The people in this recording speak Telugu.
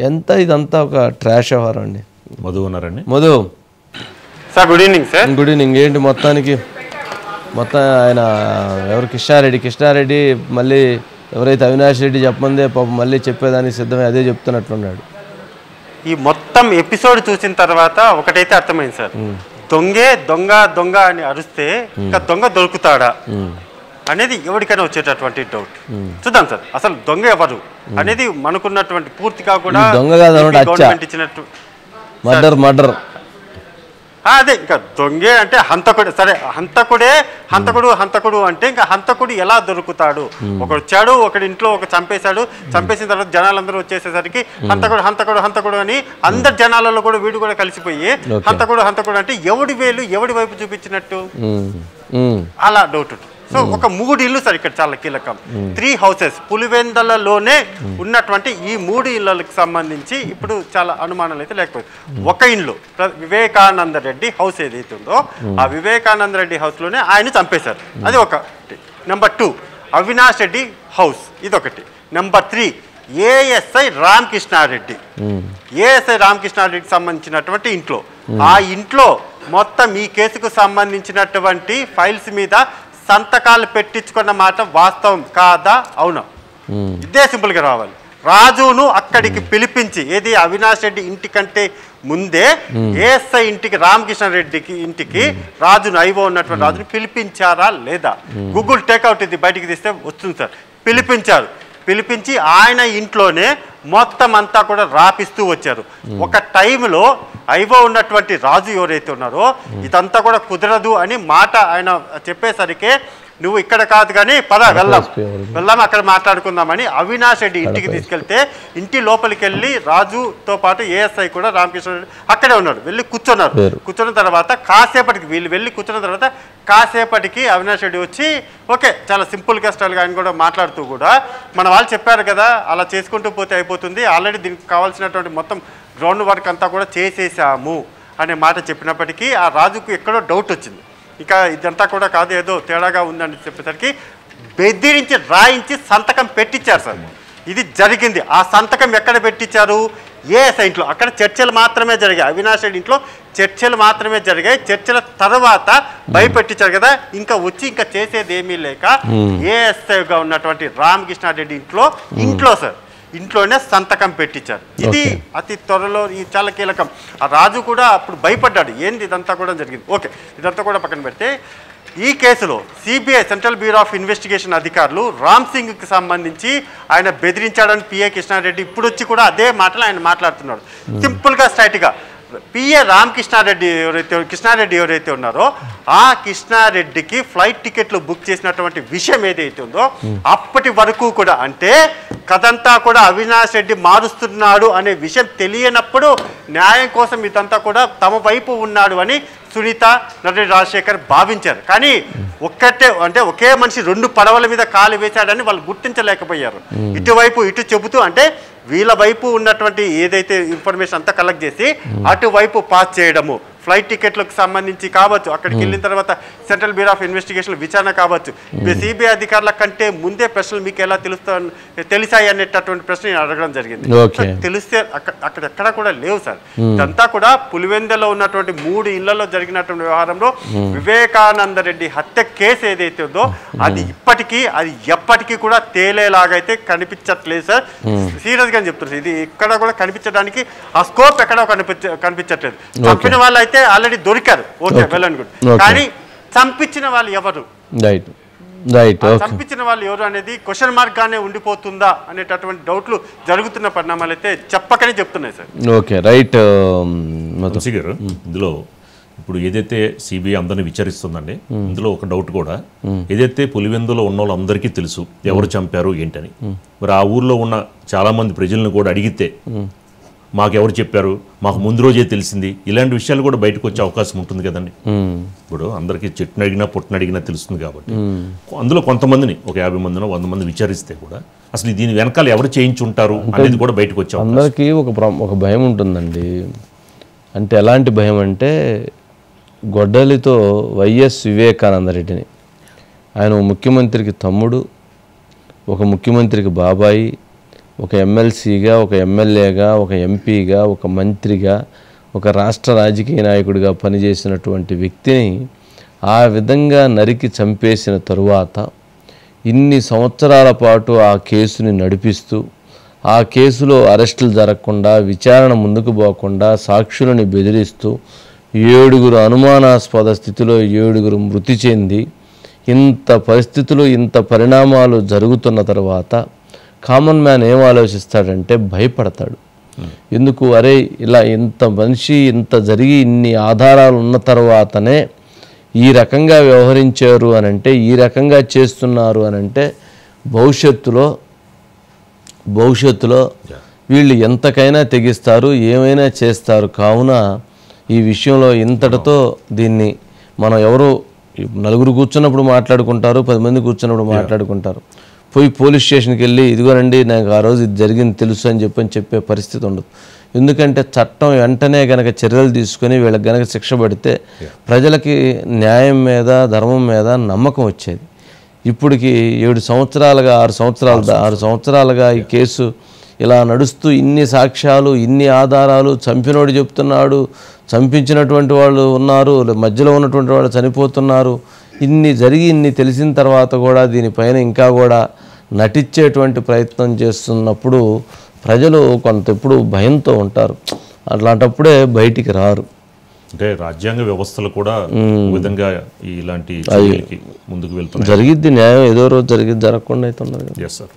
ఎంత ఇదంతా ఒక ట్రాష్ వ్యవహారం అండి. మధు ఉన్నారండి. Madhu sir, good evening sir. Good evening. ఏంటి మొత్తం ఆయన ఎవరు కృష్ణారెడ్డి మళ్ళీ ఎవరైతే అవినాష్ రెడ్డి చెప్పమందే పాపం మళ్ళీ చెప్పేదానికి సిద్ధమే, అదే చెప్తున్నట్లున్నాడు. ఈ మొత్తం ఎపిసోడ్ చూసిన తర్వాత ఒకటైతే అర్థమైంది సార్, దొంగ అని అరిస్తే ఇంకా దొంగ దొరుకుతాడా అనేది ఎవరికైనా వచ్చేటటువంటి డౌట్. చూద్దాం సార్, అసలు దొంగ ఎవరు అనేది మనకున్నటువంటి పూర్తిగా కూడా గవర్నమెంట్ ఇచ్చినట్టు మర్డర్ అదే ఇంకా దొంగే అంటే హంతకుడు. సరే, హంతకుడు అంటే ఇంకా హంతకుడు ఎలా దొరుకుతాడు? ఒకడు వచ్చాడు, ఒకడి ఇంట్లో చంపేశాడు, చంపేసిన తర్వాత జనాలందరూ వచ్చేసేసరికి హంతకుడు అని అందరు జనాలలో కూడా వీడు కూడా కలిసిపోయి హంతకుడు అంటే ఎవడి వేలు ఎవడి వైపు చూపించినట్టు అలా డౌట్. సో ఒక 3 ఇళ్ళు సార్ ఇక్కడ చాలా కీలకం. 3 houses పులివెందలలోనే ఉన్నటువంటి ఈ 3 ఇళ్ళకి సంబంధించి ఇప్పుడు చాలా అనుమానాలు అయితే లేకపోతే ఒక ఇల్లు వివేకానంద రెడ్డి హౌస్ ఏదైతే ఉందో ఆ వివేకానంద రెడ్డి హౌస్లోనే ఆయన చంపేశారు, అది ఒకటి. నెంబర్ 2 అవినాష్ రెడ్డి హౌస్, ఇదొకటి. నెంబర్ 3 ఏఎస్ఐ రామకృష్ణారెడ్డికి సంబంధించినటువంటి ఇంట్లో, ఆ ఇంట్లో మొత్తం ఈ కేసుకు సంబంధించినటువంటి ఫైల్స్ మీద సంతకాలు పెట్టించుకున్న మాట వాస్తవం కాదా అవునా? ఇదే సింపుల్గా రావాలి. రాజును అక్కడికి పిలిపించి, ఏది అవినాష్ రెడ్డి ఇంటి కంటే ముందే ఏఎస్ఐ ఇంటికి రామకృష్ణారెడ్డికి ఇంటికి రాజును ఐవో ఉన్నటువంటి రాజును పిలిపించారా లేదా? గూగుల్ టేక్అవుట్ ఇది బయటికి తీస్తే వస్తుంది సార్. పిలిపించి ఆయన ఇంట్లోనే మొత్తం అంతా కూడా రాపిస్తూ వచ్చారు. ఒక టైంలో ఐవో ఉన్నటువంటి రాజు ఎవరైతే ఉన్నారో ఇదంతా కూడా కుదరదు అని మాట ఆయన చెప్పేసరికి నువ్వు ఇక్కడ కాదు కానీ పద వెళ్దాం అక్కడ మాట్లాడుకుందామని అవినాష్ రెడ్డి ఇంటికి తీసుకెళ్తే ఇంటి లోపలికి వెళ్ళి రాజుతో పాటు ఏఎస్ఐ కూడా రామకృష్ణ రెడ్డి అక్కడే ఉన్నాడు. వెళ్ళి కూర్చున్న తర్వాత వీళ్ళు వెళ్ళి కూర్చున్న తర్వాత కాసేపటికి అవినాష్ రెడ్డి వచ్చి ఓకే చాలా సింపుల్గా స్టైల్గా ఆయన కూడా మాట్లాడుతూ కూడా మన వాళ్ళు చెప్పారు కదా అలా చేసుకుంటూ పోతే అయిపోతుంది, ఆల్రెడీ దీనికి కావాల్సినటువంటి మొత్తం గ్రౌండ్ వర్క్ అంతా కూడా చేసేసాము అనే మాట చెప్పినప్పటికీ ఆ రాజుకు ఎక్కడో డౌట్ వచ్చింది. ఇక ఇదంతా కూడా కాదు ఏదో తేడాగా ఉందని చెప్పేసరికి బెదిరించి రాయించి సంతకం పెట్టించారు సార్. ఇది జరిగింది. ఆ సంతకం ఎక్కడ పెట్టించారు? ఏఎస్ఐ ఇంట్లో. అక్కడ చర్చలు మాత్రమే జరిగాయి, అవినాష్ రెడ్డి ఇంట్లో చర్చలు మాత్రమే జరిగాయి. చర్చల తర్వాత భయపెట్టించారు కదా, ఇంకా వచ్చి ఇంకా చేసేది ఏమీ లేక ఏఎస్ఐగా ఉన్నటువంటి రామకృష్ణారెడ్డి ఇంట్లో సార్ ఇంట్లోనే సంతకం పెట్టించారు. ఇది అతి త్వరలో చాలా కీలకం. ఆ రాజు కూడా అప్పుడు భయపడ్డాడు, ఏంది ఇదంతా కూడా జరిగింది. ఓకే, ఇదంతా కూడా పక్కన పెడితే ఈ కేసులో CBI central bureau of investigation అధికారులు రామ్ సింగ్కి సంబంధించి ఆయన బెదిరించాడని పిఏ కృష్ణారెడ్డి ఇప్పుడు వచ్చి కూడా అదే మాటలు ఆయన మాట్లాడుతున్నాడు. సింపుల్గా స్ట్రైట్గా పిఏ కృష్ణారెడ్డి ఎవరైతే ఉన్నారో ఆ కృష్ణారెడ్డికి ఫ్లైట్ టికెట్లు బుక్ చేసినటువంటి విషయం ఏదైతే ఉందో అప్పటి వరకు కూడా అంటే కథంతా కూడా అవినాష్ రెడ్డి మారుస్తున్నాడు అనే విషయం తెలియనప్పుడు న్యాయం కోసం ఇదంతా కూడా తమ వైపు ఉన్నాడు అని సునీత నటి రాజశేఖర్ భావించారు. కానీ ఒకే మనిషి 2 పడవల మీద కాలు వేశాడని వాళ్ళు గుర్తించలేకపోయారు. ఇటువైపు ఇటు చెబుతూ అంటే వీళ్ళ వైపు ఉన్నటువంటి ఏదైతే ఇన్ఫర్మేషన్ అంతా కలెక్ట్ చేసి అటువైపు పాస్ చేయడము, ఫ్లైట్ టికెట్లకు సంబంధించి కావచ్చు, అక్కడికి వెళ్ళిన తర్వాత సెంట్రల్ బ్యూరో ఆఫ్ ఇన్వెస్టిగేషన్ విచారణ కావచ్చు, సిబిఐ అధికారుల కంటే ముందే ప్రశ్నలు మీకు ఎలా తెలిసాయి అనేటటువంటి ప్రశ్న అడగడం జరిగింది. తెలిస్తే అక్కడెక్కడా కూడా లేవు సార్. ఇదంతా కూడా పులివెందలో ఉన్నటువంటి 3 ఇళ్లలో జరిగినటువంటి వ్యవహారంలో వివేకానంద రెడ్డి హత్య కేసు ఏదైతే ఉందో అది ఎప్పటికీ కూడా తేలేలాగైతే కనిపించట్లేదు సార్. సీరియస్ గా చెప్తున్నారు, ఇది ఇక్కడ కూడా కనిపించడానికి ఆ స్కోప్ ఎక్కడో కనిపించట్లేదు. చంపిన వాళ్ళు అయితే ఆల్రెడీ దొరికారు, ఓకే వెల్ అండ్ గుడ్. కానీ చంపించిన వాళ్ళు ఎవరు అనేది క్వశ్చన్ మార్క్ గానే ఉండిపోతుందా అనేటటువంటి డౌట్లు జరుగుతున్న పరిణామాలు అయితే చెప్పకనే చెప్తున్నాయి సార్. ఓకే రైట్ గారు, ఇందులో ఇప్పుడు ఏదైతే సిబిఐ అందరినీ విచారిస్తుందండి, ఇందులో ఒక డౌట్ కూడా ఏదైతే పులివెందులో ఉన్న వాళ్ళందరికీ తెలుసు ఎవరు చంపారు ఏంటని. మరి ఆ ఊర్లో ఉన్న చాలా మంది ప్రజలను కూడా అడిగితే మాకెవరు చెప్పారు, మాకు ముందు రోజే తెలిసింది, ఇలాంటి విషయాలు కూడా బయటకు వచ్చే అవకాశం ఉంటుంది కదండి. ఇప్పుడు అందరికీ చెట్టును అడిగినా పుట్టును అడిగినా తెలుస్తుంది కాబట్టి అందులో కొంతమందిని ఒక 50 మందినో 100 మంది విచారిస్తే కూడా అసలు దీని వెనకాల ఎవరు చేయించుంటారు అనేది కూడా బయటకు వచ్చే అందరికీ ఒక భయం ఉంటుందండి. అంటే ఎలాంటి భయం అంటే గొడ్డలితో వైఎస్ వివేకానంద రెడ్డిని, ఆయన ముఖ్యమంత్రికి తమ్ముడు, ఒక ముఖ్యమంత్రికి బాబాయి, ఒక ఎమ్మెల్సీగా, ఒక ఎమ్మెల్యేగా, ఒక ఎంపీగా, ఒక మంత్రిగా, ఒక రాష్ట్ర రాజకీయ నాయకుడిగా పనిచేసినటువంటి వ్యక్తిని ఆ విధంగా నరికి చంపేసిన తరువాత ఇన్ని సంవత్సరాల పాటు ఆ కేసుని నడిపిస్తూ ఆ కేసులో అరెస్టులు జరగకుండా, విచారణ ముందుకు పోకుండా, సాక్షులని బెదిరిస్తూ 7 అనుమానాస్పద స్థితిలో 7 మృతి చెంది ఇంత పరిస్థితులు, ఇంత పరిణామాలు జరుగుతున్న తర్వాత కామన్ మ్యాన్ ఏం ఆలోచిస్తాడంటే భయపడతాడు. ఎందుకు, అరే ఇలా ఇంత మనిషి ఇంత జరిగి ఇన్ని ఆధారాలు ఉన్న తర్వాతనే ఈ రకంగా వ్యవహరించారు అనంటే, ఈ రకంగా చేస్తున్నారు అనంటే భవిష్యత్తులో వీళ్ళు ఎంతకైనా తెగిస్తారు, ఏమైనా చేస్తారు. కావున ఈ విషయంలో ఇంతటితో దీన్ని మనం ఎవరు 9 కూర్చున్నప్పుడు మాట్లాడుకుంటారు, 10 మంది కూర్చున్నప్పుడు మాట్లాడుకుంటారు. పోయి పోలీస్ స్టేషన్కి వెళ్ళి ఇదిగోనండి నాకు ఆ రోజు ఇది జరిగింది తెలుసు అని చెప్పే పరిస్థితి ఉండదు. ఎందుకంటే చట్టం వెంటనే గనక చర్యలు తీసుకొని వీళ్ళకి గనక శిక్ష పడితే ప్రజలకి న్యాయం మీద, ధర్మం మీద నమ్మకం వచ్చేది. ఇప్పటికి 7 సంవత్సరాలుగా 6 సంవత్సరాలుగా ఈ కేసు ఇలా నడుస్తూ ఇన్ని సాక్ష్యాలు, ఇన్ని ఆధారాలు, చంపినోడు చెప్తున్నాడు, చంపించినటువంటి వాళ్ళు ఉన్నారు, మధ్యలో ఉన్నటువంటి వాళ్ళు చనిపోతున్నారు, ఇన్ని జరిగి ఇన్ని తెలిసిన తర్వాత కూడా దీనిపైన ఇంకా కూడా నటించేటువంటి ప్రయత్నం చేస్తున్నప్పుడు ప్రజలు ఎప్పుడు భయంతో ఉంటారు. అట్లాంటప్పుడే బయటికి రారు. అంటే రాజ్యాంగ వ్యవస్థలు కూడా విధంగా ఇలాంటి చర్యలకి ముందుకు వెళ్తున్నాయి. జరిగిద్ది న్యాయం, ఏదో రోజు జరగకుండా అయితే ఉండదు. Yes sir.